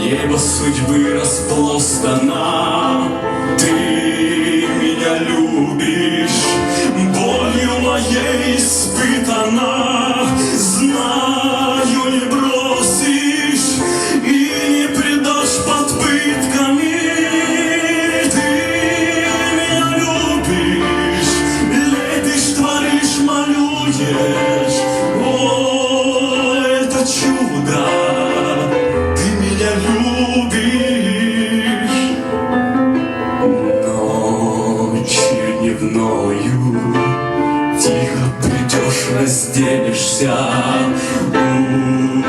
Небо судьбы распластана. Ты меня любишь, болью моей испытана. Знаю, не бросишь и не предашь под пытками. Ты меня любишь, лепишь, творишь, малюешь. О, это чудо! Тихо придешь, разденешься,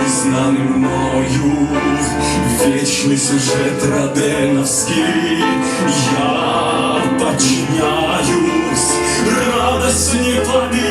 узнанный мною вечный сюжет роденовский. Я подчиняюсь, радость не победит.